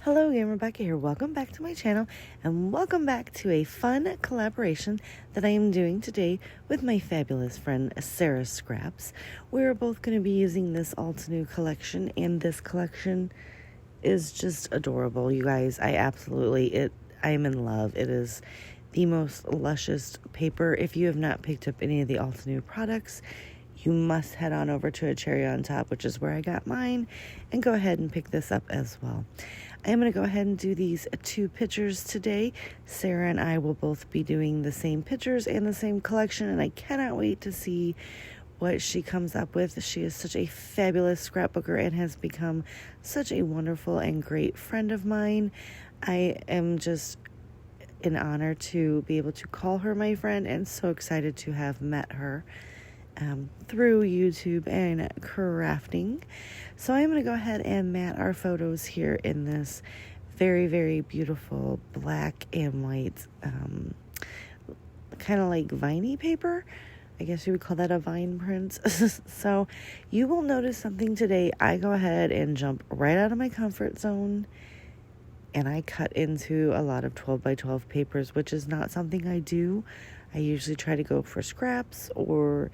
Hello again, Rebecca here. Welcome back to my channel and welcome back to a fun collaboration that I am doing today with my fabulous friend Sara Scraps. We're both going to be using this all-new collection, and this collection is just adorable, you guys. I am in love. It is the most luscious paper. If you have not picked up any of the all-new products, you must head on over to A Cherry on Top, which is where I got mine, and go ahead and pick this up as well. I am going to go ahead and do these two pictures today. Sara and I will both be doing the same pictures and the same collection, and I cannot wait to see what she comes up with. She is such a fabulous scrapbooker and has become such a wonderful and great friend of mine. I am just an honor to be able to call her my friend, and so excited to have met her through YouTube and crafting. So I'm going to go ahead and mat our photos here in this very, very beautiful black and white kind of like viney paper. I guess you would call that a vine print. So you will notice something today. I go ahead and jump right out of my comfort zone, and I cut into a lot of 12 by 12 papers, which is not something I do. I usually try to go for scraps or,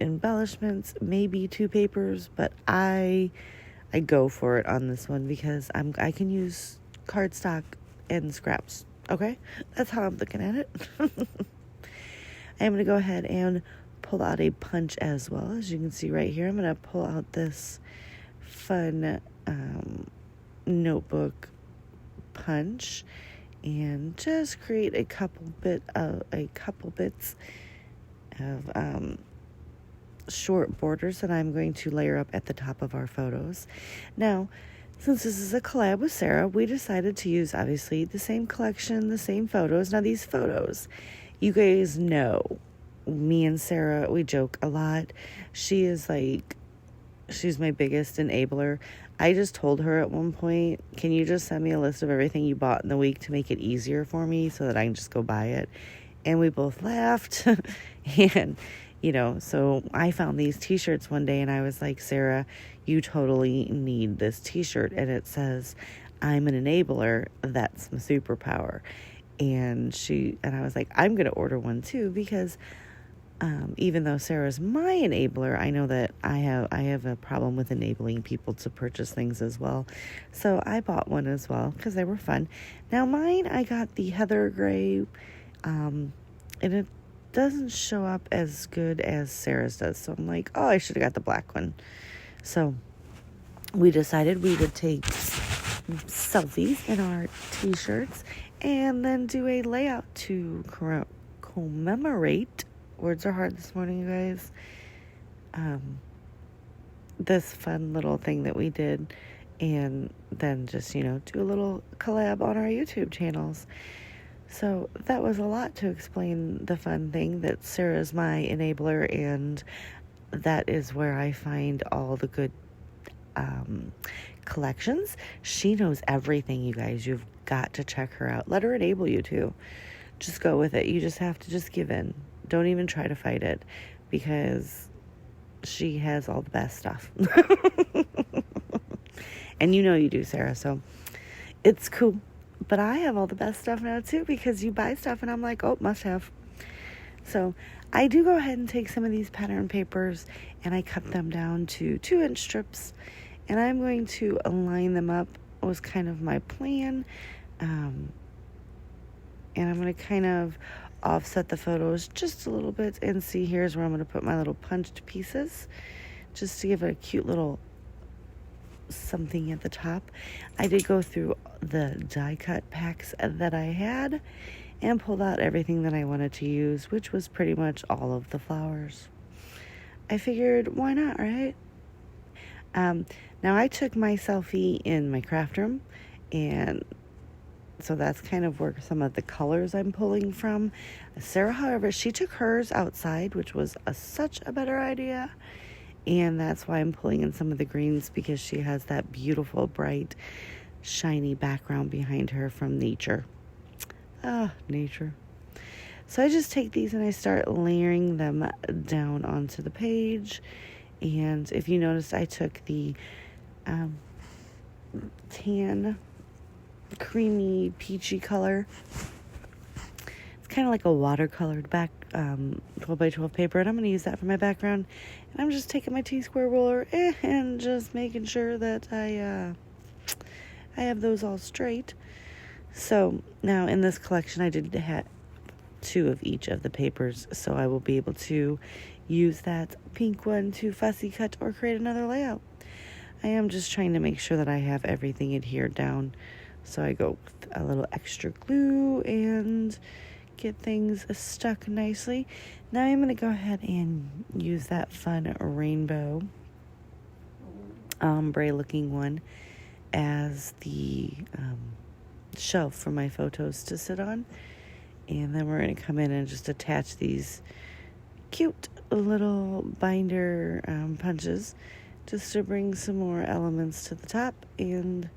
embellishments, maybe 2 papers, but I go for it on this one because I can use cardstock and scraps. Okay, that's how I'm looking at it. I'm going to go ahead and pull out a punch as well. As you can see right here, I'm going to pull out this fun notebook punch and just create a couple bits of short borders that I'm going to layer up at the top of our photos. Now, since this is a collab with Sara, we decided to use obviously the same collection, the same photos. Now these photos, you guys know, me and Sara, we joke a lot. She's my biggest enabler. I just told her at one point, can you just send me a list of everything you bought in the week to make it easier for me so that I can just go buy it? And we both laughed. And, so I found these t-shirts one day and I was like, Sara, you totally need this t-shirt. And it says, I'm an enabler. That's my superpower. And I was like, I'm going to order one too, because even though Sara's my enabler, I know that I have a problem with enabling people to purchase things as well. So I bought one as well because they were fun. Now mine, I got the heather gray, and it doesn't show up as good as Sara's does. So I'm like, oh, I should have got the black one. So we decided we would take selfies in our t-shirts and then do a layout to commemorate. Words are hard this morning, you guys. This fun little thing that we did, and then just, do a little collab on our YouTube channels. So that was a lot to explain the fun thing that Sara's my enabler, and that is where I find all the good collections. She knows everything, you guys. You've got to check her out. Let her enable you too. Just go with it. You just have to just give in. Don't even try to fight it, because she has all the best stuff. And you do, Sara, so it's cool. But I have all the best stuff now too, because you buy stuff and I'm like, oh, must have. So I do go ahead and take some of these pattern papers and I cut them down to 2-inch strips, and I'm going to align them up. It was kind of my plan. And I'm going to kind of offset the photos just a little bit, and see, here's where I'm going to put my little punched pieces just to give it a cute little something at the top. I did go through the die cut packs that I had and pulled out everything that I wanted to use, which was pretty much all of the flowers. I figured, why not, right? Now I took my selfie in my craft room, and so that's kind of where some of the colors I'm pulling from. Sara, however, she took hers outside, which was such a better idea. And that's why I'm pulling in some of the greens, because she has that beautiful, bright, shiny background behind her from nature. Nature. So I just take these and I start layering them down onto the page. And if you notice, I took the tan, creamy, peachy color. It's kind of like a watercolored back 12 by 12 paper, and I'm going to use that for my background. And I'm just taking my T-square ruler and just making sure that I have those all straight. So now in this collection, I did have 2 of each of the papers, so I will be able to use that pink one to fussy cut or create another layout. I am just trying to make sure that I have everything adhered down, so I go with a little extra glue and get things stuck nicely. Now I'm going to go ahead and use that fun rainbow ombre looking one as the shelf for my photos to sit on. And then we're going to come in and just attach these cute little binder punches just to bring some more elements to the top. And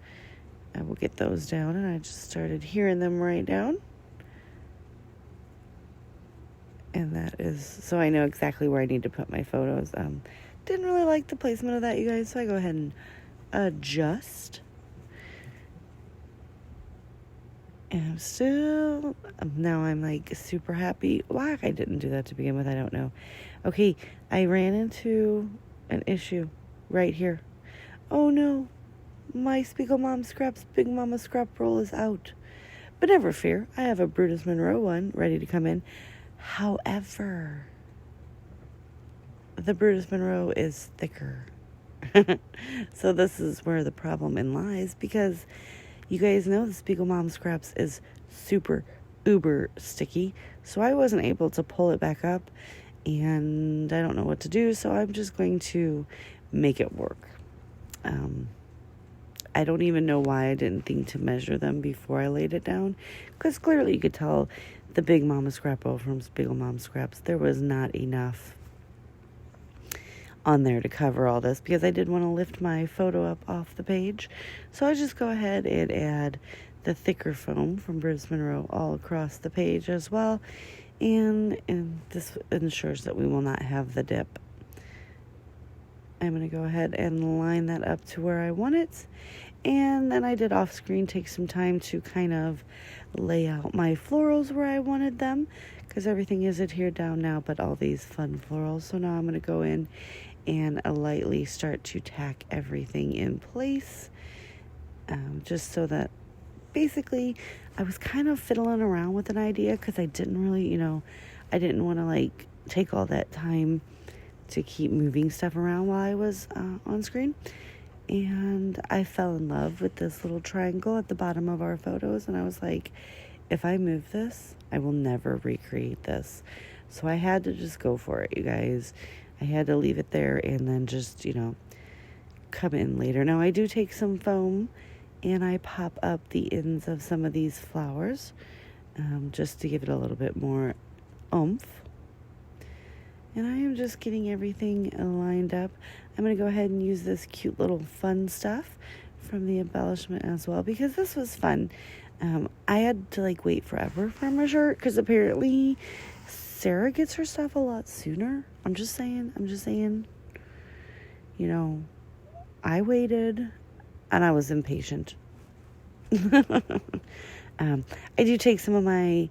I will get those down, and I just started adhering them right down. And that is, so I know exactly where I need to put my photos. Didn't really like the placement of that, you guys, so I go ahead and adjust. And now I'm like super happy. Why I didn't do that to begin with, I don't know. Okay, I ran into an issue right here. Oh no, my Spiegel Mom Scraps Big Mama Scrap Roll is out. But never fear, I have a Brutus Monroe one ready to come in. However, the Brutus Monroe is thicker. So this is where the problem lies, because you guys know the Spiegel Mom Scraps is super uber sticky. So I wasn't able to pull it back up, and I don't know what to do. So I'm just going to make it work. I don't even know why I didn't think to measure them before I laid it down, because clearly you could tell the Big Mama Scrap Roll from Spiegel Mom Scraps, there was not enough on there to cover all this, because I did want to lift my photo up off the page. So I just go ahead and add the thicker foam from Brutus Monroe all across the page as well, and this ensures that we will not have the dip. I'm going to go ahead and line that up to where I want it. And then I did off screen take some time to kind of lay out my florals where I wanted them, because everything is adhered down now, but all these fun florals. So now I'm going to go in and lightly start to tack everything in place, just so that basically I was kind of fiddling around with an idea, because I didn't really, I didn't want to like take all that time to keep moving stuff around while I was on screen. And I fell in love with this little triangle at the bottom of our photos, and I was like, if I move this, I will never recreate this. So I had to just go for it, you guys. I had to leave it there and then just, come in later. Now I do take some foam and I pop up the ends of some of these flowers, just to give it a little bit more oomph. And I am just getting everything lined up. I'm going to go ahead and use this cute little fun stuff from the embellishment as well, because this was fun. I had to wait forever for my shirt, because apparently Sara gets her stuff a lot sooner. I'm just saying. I waited and I was impatient. I do take some of my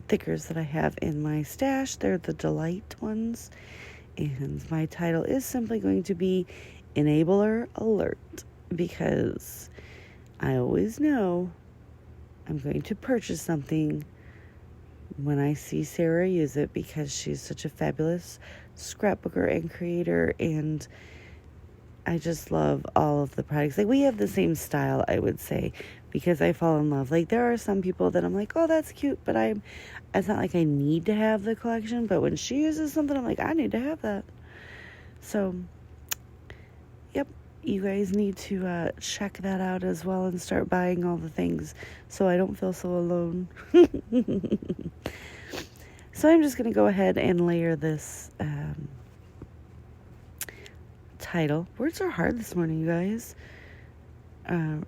thickers that I have in my stash. They're the Delight ones. And my title is simply going to be Enabler Alert, because I always know I'm going to purchase something when I see Sara use it, because she's such a fabulous scrapbooker and creator, and I just love all of the products. We have the same style, I would say, because I fall in love. There are some people that I'm like, oh, that's cute, but it's not like I need to have the collection, but when she uses something, I'm like, I need to have that. So, yep, you guys need to check that out as well and start buying all the things so I don't feel so alone. So I'm just going to go ahead and layer this title. Words are hard this morning, you guys. On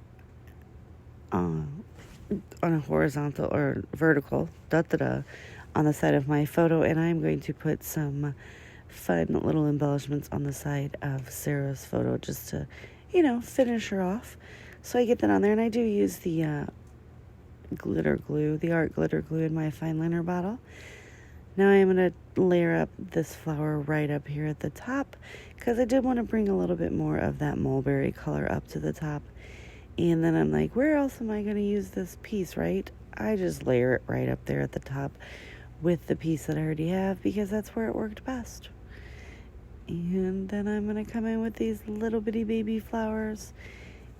a horizontal or vertical, on the side of my photo, and I'm going to put some fun little embellishments on the side of Sara's photo just to finish her off. So I get that on there, and I do use the glitter glue, the art glitter glue in my fine liner bottle. Now I'm going to layer up this flower right up here at the top, because I did want to bring a little bit more of that mulberry color up to the top. And then I'm like, where else am I going to use this piece, right? I just layer it right up there at the top with the piece that I already have, because that's where it worked best. And then I'm going to come in with these little bitty baby flowers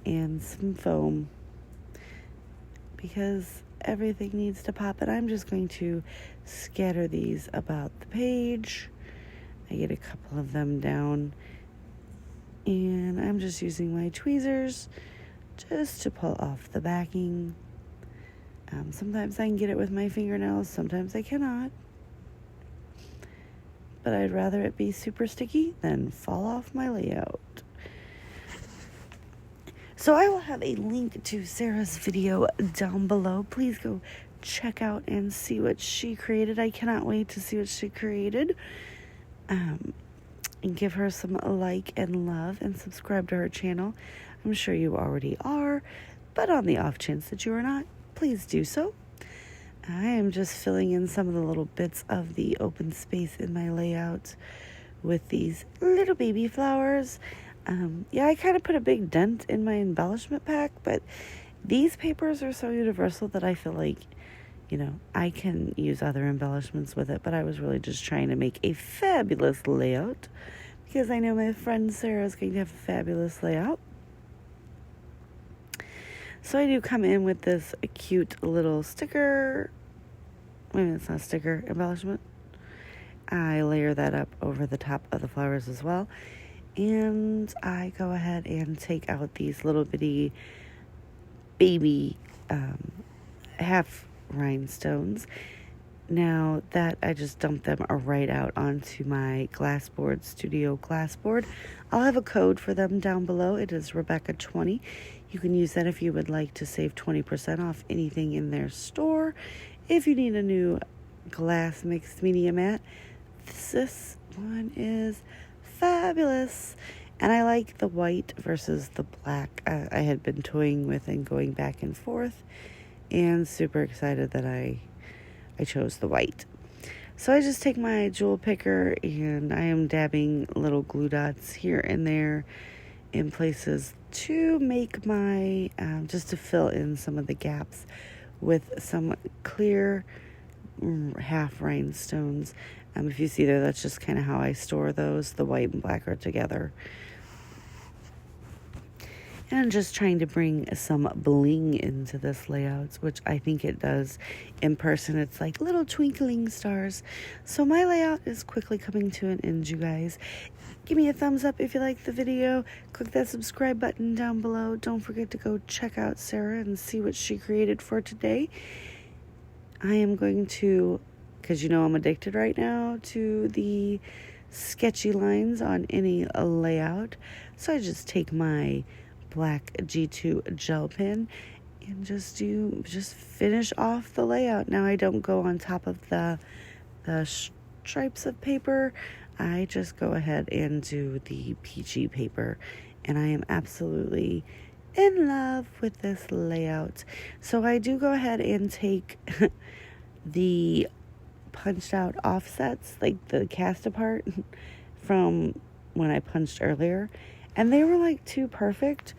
and some foam, because everything needs to pop. And I'm just going to scatter these about the page. I get a couple of them down, and I'm just using my tweezers just to pull off the backing. Sometimes I can get it with my fingernails, sometimes I cannot. But I'd rather it be super sticky than fall off my layout. So I will have a link to Sarah's video down below. Please go check out and see what she created. I cannot wait to see what she created. And give her some like and love, and subscribe to her channel. I'm sure you already are, but on the off chance that you are not, please do so. I am just filling in some of the little bits of the open space in my layout with these little baby flowers. I kind of put a big dent in my embellishment pack, but these papers are so universal that I feel like, I can use other embellishments with it, but I was really just trying to make a fabulous layout, because I know my friend Sarah is going to have a fabulous layout. So I do come in with this cute little sticker. Maybe it's not a sticker, embellishment. I layer that up over the top of the flowers as well. And I go ahead and take out these little bitty baby half rhinestones. Now that I just dumped them right out onto my glassboard, studio glassboard. I'll have a code for them down below. It is Rebecca20. You can use that if you would like to save 20% off anything in their store. If you need a new glass mixed media mat, this one is fabulous. And I like the white versus the black. I had been toying with and going back and forth, and super excited that I chose the white. So I just take my jewel picker, and I am dabbing little glue dots here and there in places to make my, just to fill in some of the gaps with some clear half rhinestones. If you see there, that's just kind of how I store those. The white and black are together. And I'm just trying to bring some bling into this layout, which I think it does in person. It's like little twinkling stars. So my layout is quickly coming to an end, you guys. Give me a thumbs up if you like the video. Click that subscribe button down below. Don't forget to go check out Sarah and see what she created for today. I am going to, because I'm addicted right now to the sketchy lines on any layout. So I just take my black G2 gel pen and just finish off the layout. Now I don't go on top of the stripes of paper. I just go ahead and do the peachy paper, and I am absolutely in love with this layout. So I do go ahead and take the punched out offsets, like the cast apart from when I punched earlier, and they were like too perfect,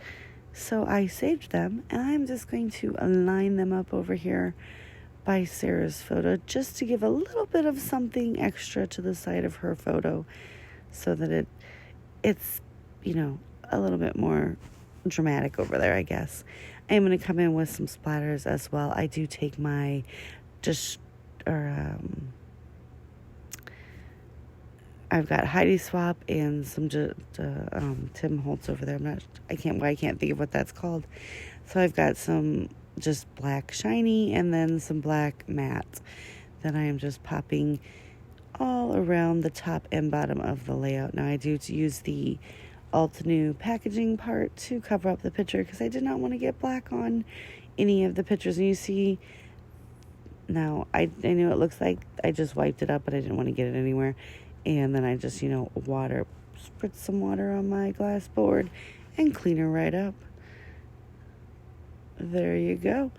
so I saved them, and I'm just going to align them up over here by Sarah's photo, just to give a little bit of something extra to the side of her photo, so that it's a little bit more dramatic over there, I guess. I am going to come in with some splatters as well. I do take my I've got Heidi Swap and some Tim Holtz over there. I can't think of what that's called. So I've got some just black shiny and then some black matte that I am just popping all around the top and bottom of the layout. Now I do use the alt new packaging part to cover up the picture, because I did not want to get black on any of the pictures. And you see now, I know it looks like I just wiped it up, but I didn't want to get it anywhere. And then I just, spritz some water on my glass board and clean her right up. There you go.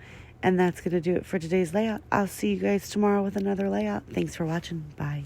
And that's going to do it for today's layout. I'll see you guys tomorrow with another layout. Thanks for watching. Bye.